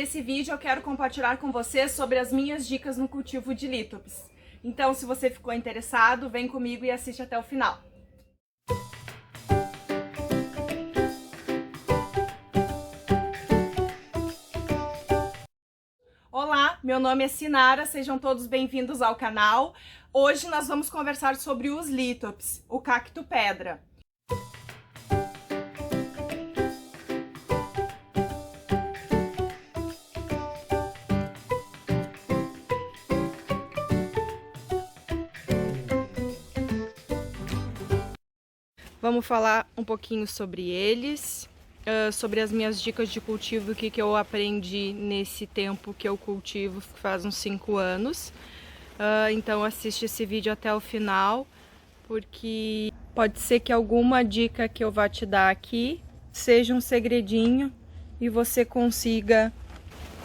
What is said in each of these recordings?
Nesse vídeo eu quero compartilhar com vocês sobre as minhas dicas no cultivo de lítops. Então, se você ficou interessado, vem comigo e assiste até o final. Olá, meu nome é Sinara, sejam todos bem-vindos ao canal. Hoje nós vamos conversar sobre os lítops, o cacto pedra. Vamos falar um pouquinho sobre eles, sobre as minhas dicas de cultivo, o que eu aprendi nesse tempo que eu cultivo, faz uns 5 anos. Então assiste esse vídeo até o final, porque pode ser que alguma dica que eu vá te dar aqui seja um segredinho e você consiga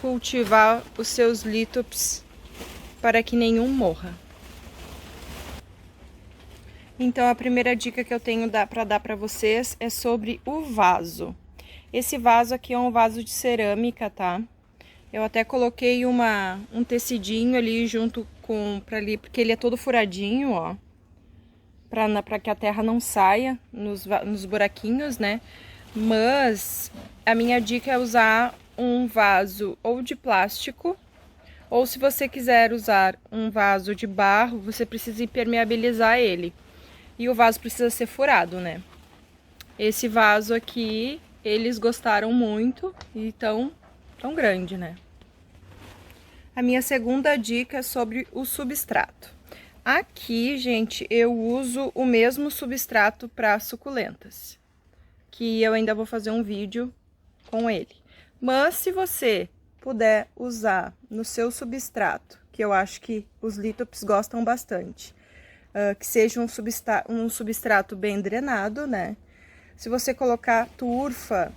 cultivar os seus lítops para que nenhum morra. Então a primeira dica que eu tenho para dar para vocês é sobre o vaso. Esse vaso aqui é um vaso de cerâmica, tá? Eu até coloquei um tecidinho ali junto com ali, porque ele é todo furadinho, ó, para que a terra não saia nos buraquinhos, né? Mas a minha dica é usar um vaso ou de plástico, ou se você quiser usar um vaso de barro, você precisa impermeabilizar ele. E o vaso precisa ser furado, né? Esse vaso aqui, eles gostaram muito e tão grande, né? A minha segunda dica é sobre o substrato. Aqui, gente, eu uso o mesmo substrato para suculentas, que eu ainda vou fazer um vídeo com ele. Mas se você puder usar no seu substrato, que eu acho que os lítops gostam bastante, que seja um substrato bem drenado, né? Se você colocar turfa,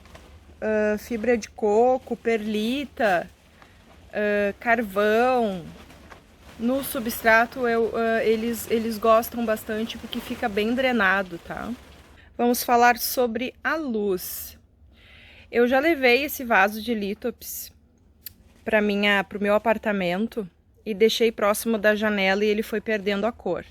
fibra de coco, perlita, carvão no substrato, eles gostam bastante porque fica bem drenado, tá? Vamos falar sobre a luz. Eu já levei esse vaso de lítops para o meu apartamento e deixei próximo da janela e ele foi perdendo a cor.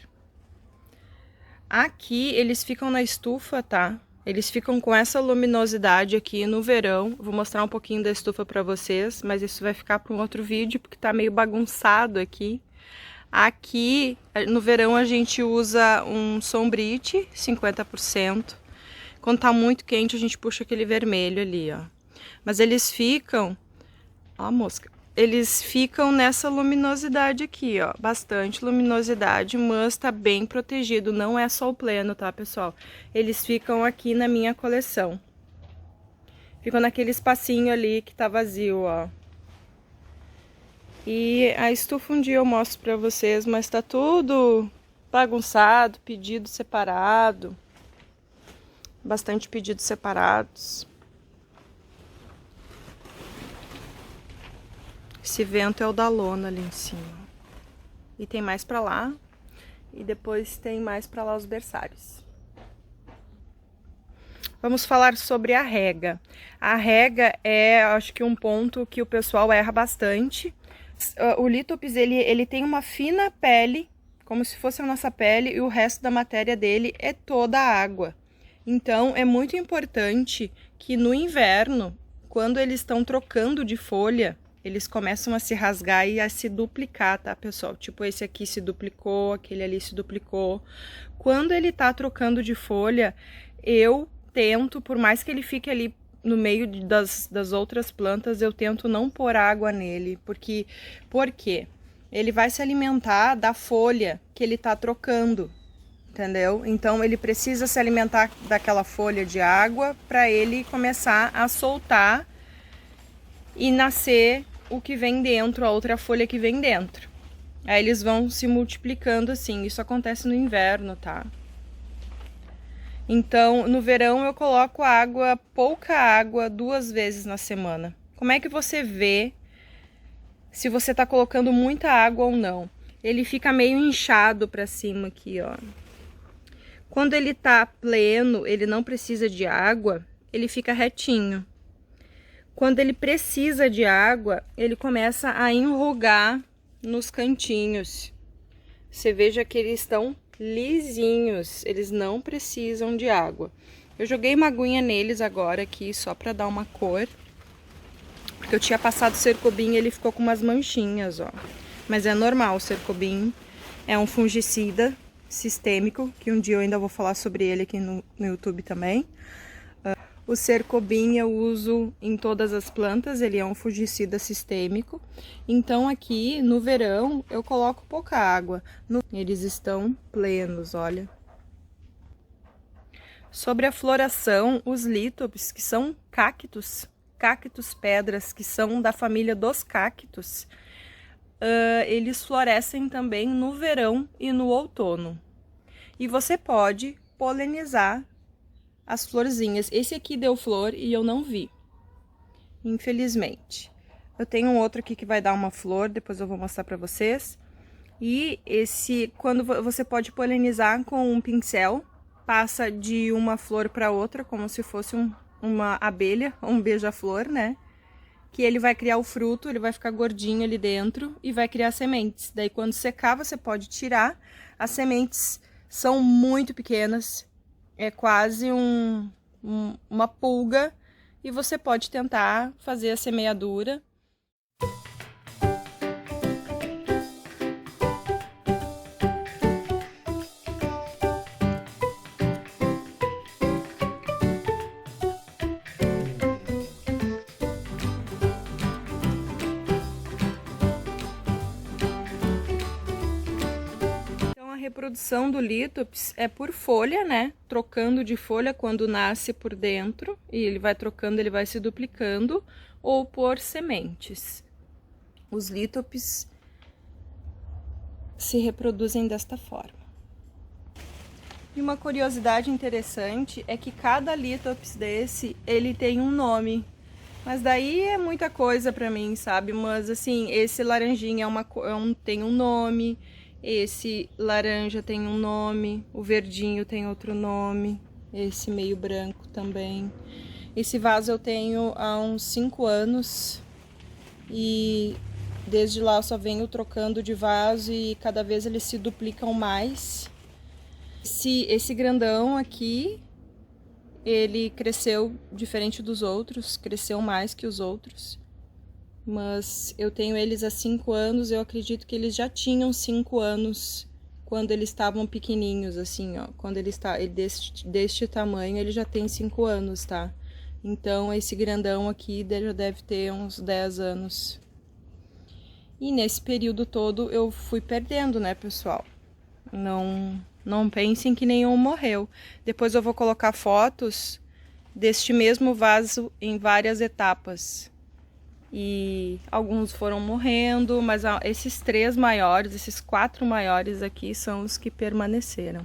Aqui eles ficam na estufa, tá? Eles ficam com essa luminosidade aqui no verão. Vou mostrar um pouquinho da estufa para vocês, mas isso vai ficar para um outro vídeo, porque tá meio bagunçado aqui. Aqui, no verão, a gente usa um sombrite, 50%. Quando tá muito quente, a gente puxa aquele vermelho ali, ó. Mas eles ficam... Ó a mosca. Eles ficam nessa luminosidade aqui, ó, bastante luminosidade, mas tá bem protegido, não é sol pleno, tá, pessoal? Eles ficam aqui na minha coleção. Ficam naquele espacinho ali que tá vazio, ó. E a estufa um dia eu mostro pra vocês, mas tá tudo bagunçado, pedido separado. Bastante pedidos separados. Esse vento é o da lona ali em cima. E tem mais pra lá. E depois tem mais pra lá os berçários. Vamos falar sobre a rega. A rega é, acho que um ponto que o pessoal erra bastante. O lítops, ele tem uma fina pele, como se fosse a nossa pele, e o resto da matéria dele é toda água. Então, é muito importante que no inverno, quando eles estão trocando de folha, eles começam a se rasgar e a se duplicar, tá, pessoal? Tipo, esse aqui se duplicou, aquele ali se duplicou. Quando ele tá trocando de folha, eu tento, por mais que ele fique ali no meio das outras plantas, eu tento não pôr água nele. Por quê? Ele vai se alimentar da folha que ele tá trocando, entendeu? Então, ele precisa se alimentar daquela folha de água para ele começar a soltar e nascer o que vem dentro, a outra folha que vem dentro. Aí eles vão se multiplicando assim. Isso acontece no inverno, tá? Então, no verão eu coloco água, pouca água, 2 vezes na semana. Como é que você vê se você tá colocando muita água ou não? Ele fica meio inchado pra cima aqui, ó. Quando ele tá pleno, ele não precisa de água, ele fica retinho. Quando ele precisa de água, ele começa a enrugar nos cantinhos. Você veja que eles estão lisinhos, eles não precisam de água. Eu joguei uma aguinha neles agora aqui, só pra dar uma cor. Porque eu tinha passado cercobim e ele ficou com umas manchinhas, ó. Mas é normal, o cercobim é um fungicida sistêmico, que um dia eu ainda vou falar sobre ele aqui no YouTube também. O cercobim eu uso em todas as plantas, ele é um fungicida sistêmico. Então aqui no verão eu coloco pouca água. Eles estão plenos, olha. Sobre a floração, os lítops, que são cactos pedras, que são da família dos cactos, eles florescem também no verão e no outono. E você pode polinizar as florzinhas. Esse aqui deu flor e eu não vi, infelizmente. Eu tenho um outro aqui que vai dar uma flor, depois eu vou mostrar pra vocês. E quando você pode polinizar com um pincel, passa de uma flor para outra, como se fosse uma abelha, um beija-flor, né? Que ele vai criar o fruto, ele vai ficar gordinho ali dentro e vai criar sementes. Daí quando secar, você pode tirar. As sementes são muito pequenas, é quase uma pulga, e você pode tentar fazer a semeadura. Reprodução do lítops é por folha, né? Trocando de folha quando nasce por dentro, e ele vai trocando, ele vai se duplicando, ou por sementes. Os lítops se reproduzem desta forma. E uma curiosidade interessante é que cada lítops desse, ele tem um nome. Mas daí é muita coisa pra mim, sabe? Mas assim, esse laranjinha tem um nome. Esse laranja tem um nome, o verdinho tem outro nome, esse meio branco também. Esse vaso eu tenho há uns 5 anos e desde lá eu só venho trocando de vaso e cada vez eles se duplicam mais. Esse grandão aqui, ele cresceu diferente dos outros, cresceu mais que os outros. Mas eu tenho eles há 5 anos, eu acredito que eles já tinham 5 anos quando eles estavam pequenininhos, assim, ó. Quando ele está deste tamanho, ele já tem 5 anos, tá? Então, esse grandão aqui já deve ter uns 10 anos. E nesse período todo eu fui perdendo, né, pessoal? Não pensem que nenhum morreu. Depois eu vou colocar fotos deste mesmo vaso em várias etapas. E alguns foram morrendo, mas esses 3 maiores, esses 4 maiores aqui são os que permaneceram.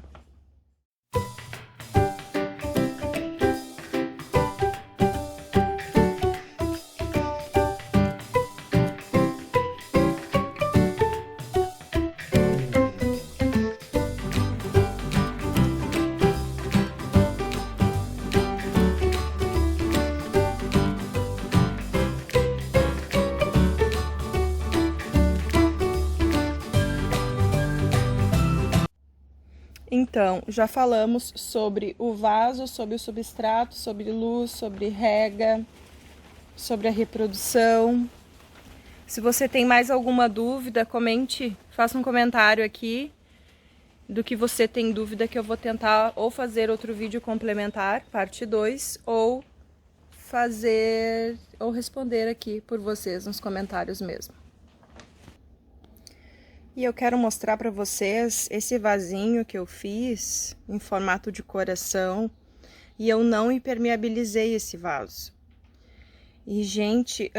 Então, já falamos sobre o vaso, sobre o substrato, sobre luz, sobre rega, sobre a reprodução. Se você tem mais alguma dúvida, comente, faça um comentário aqui do que você tem dúvida, que eu vou tentar ou fazer outro vídeo complementar, parte 2, ou responder aqui por vocês nos comentários mesmo. E eu quero mostrar para vocês esse vasinho que eu fiz em formato de coração, e eu não impermeabilizei esse vaso. E, gente,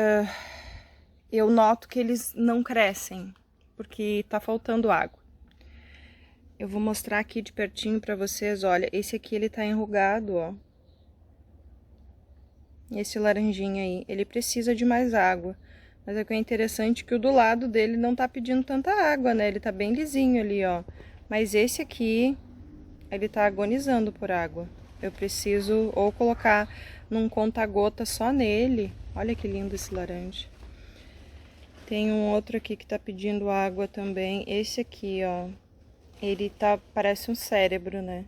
eu noto que eles não crescem, porque tá faltando água. Eu vou mostrar aqui de pertinho para vocês, olha, esse aqui ele tá enrugado, ó. Esse laranjinha aí, ele precisa de mais água. Mas o que é interessante que o do lado dele não tá pedindo tanta água, né? Ele tá bem lisinho ali, ó. Mas esse aqui, ele tá agonizando por água. Eu preciso ou colocar num conta-gota só nele. Olha que lindo esse laranja. Tem um outro aqui que tá pedindo água também. Esse aqui, ó. Ele tá, parece um cérebro, né?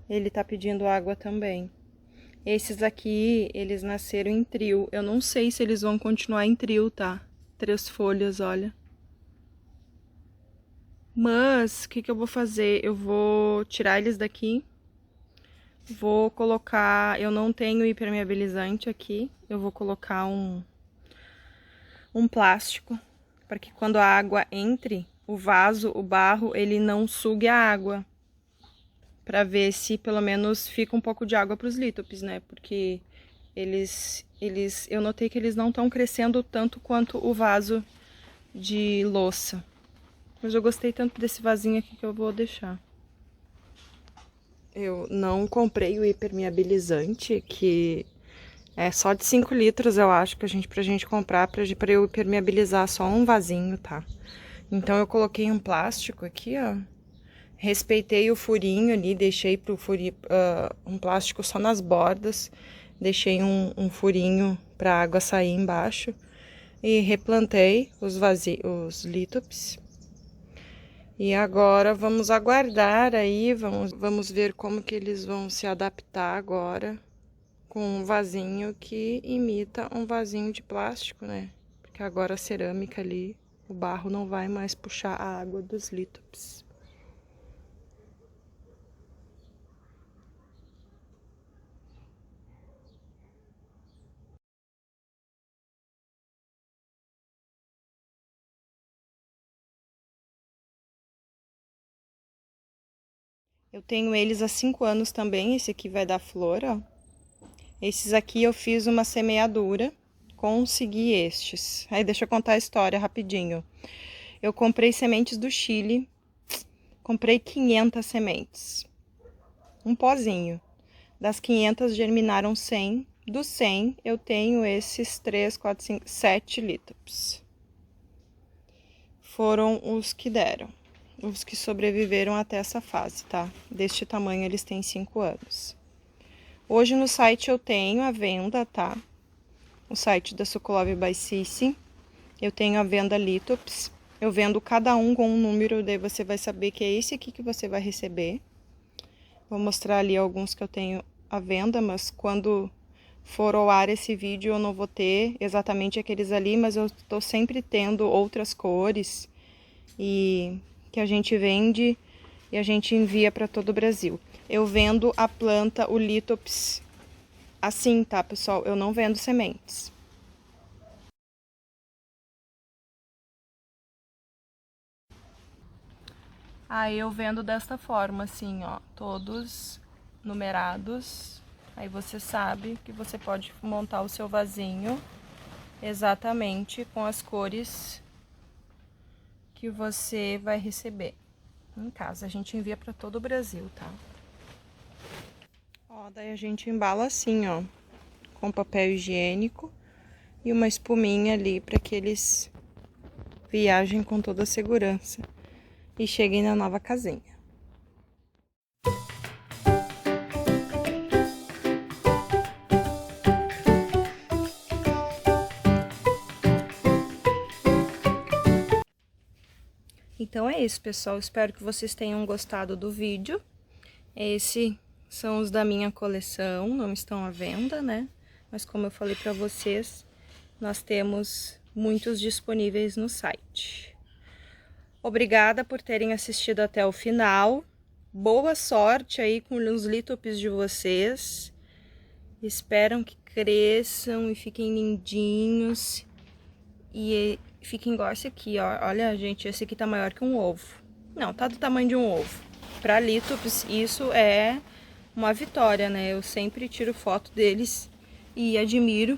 Ele tá pedindo água também. Esses aqui, eles nasceram em trio. Eu não sei se eles vão continuar em trio, tá? 3 folhas, olha. Mas, o que eu vou fazer? Eu vou tirar eles daqui. Vou colocar... Eu não tenho impermeabilizante aqui. Eu vou colocar um plástico. Para que quando a água entre, o vaso, o barro, ele não sugue a água. Para ver se pelo menos fica um pouco de água para os lítops, né? Porque eu notei que eles não estão crescendo tanto quanto o vaso de louça. Mas eu gostei tanto desse vasinho aqui que eu vou deixar. Eu não comprei o impermeabilizante, que é só de 5 litros, eu acho, pra gente comprar, pra eu impermeabilizar só um vasinho, tá? Então eu coloquei um plástico aqui, ó. Respeitei o furinho ali, deixei pro furinho, um plástico só nas bordas. Deixei um furinho pra água sair embaixo. E replantei os lítops. E agora vamos aguardar aí, vamos ver como que eles vão se adaptar agora com um vasinho que imita um vasinho de plástico, né? Porque agora a cerâmica ali, o barro não vai mais puxar a água dos lítops. Eu tenho eles há 5 anos também, esse aqui vai dar flor, ó. Esses aqui eu fiz uma semeadura, consegui estes. Aí deixa eu contar a história rapidinho. Eu comprei sementes do Chile, comprei 500 sementes. Um pozinho. Das 500 germinaram 100. Dos 100 eu tenho esses 3, 4, 5, 7 lítops. Foram os que deram. Os que sobreviveram até essa fase, tá? Deste tamanho eles têm 5 anos. Hoje no site eu tenho a venda, tá? O site da Suculove by Cici. Eu tenho a venda lítops. Eu vendo cada um com um número, daí você vai saber que é esse aqui que você vai receber. Vou mostrar ali alguns que eu tenho à venda, mas quando for ao ar esse vídeo eu não vou ter exatamente aqueles ali, mas eu tô sempre tendo outras cores e que a gente vende e a gente envia para todo o Brasil. Eu vendo a planta, o lítops, assim, tá, pessoal? Eu não vendo sementes. Aí eu vendo desta forma, assim, ó, todos numerados. Aí você sabe que você pode montar o seu vasinho exatamente com as cores que você vai receber em casa. A gente envia para todo o Brasil, tá? Ó, daí a gente embala assim, ó, com papel higiênico e uma espuminha ali para que eles viajem com toda a segurança e cheguem na nova casinha. Então é isso, pessoal. Espero que vocês tenham gostado do vídeo. Esses são os da minha coleção, não estão à venda, né? Mas como eu falei para vocês, nós temos muitos disponíveis no site. Obrigada por terem assistido até o final. Boa sorte aí com os lítops de vocês. Espero que cresçam e fiquem lindinhos. E fiquem igual esse aqui, ó. Olha, gente, esse aqui tá maior que um ovo. Não, tá do tamanho de um ovo. Pra lítops, isso é uma vitória, né? Eu sempre tiro foto deles e admiro.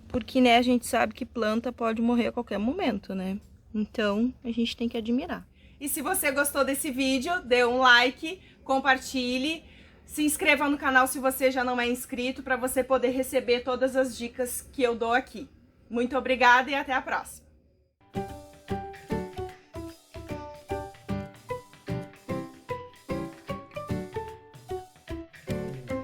Porque, né, a gente sabe que planta pode morrer a qualquer momento, né? Então, a gente tem que admirar. E se você gostou desse vídeo, dê um like, compartilhe, se inscreva no canal se você já não é inscrito, para você poder receber todas as dicas que eu dou aqui. Muito obrigada e até a próxima!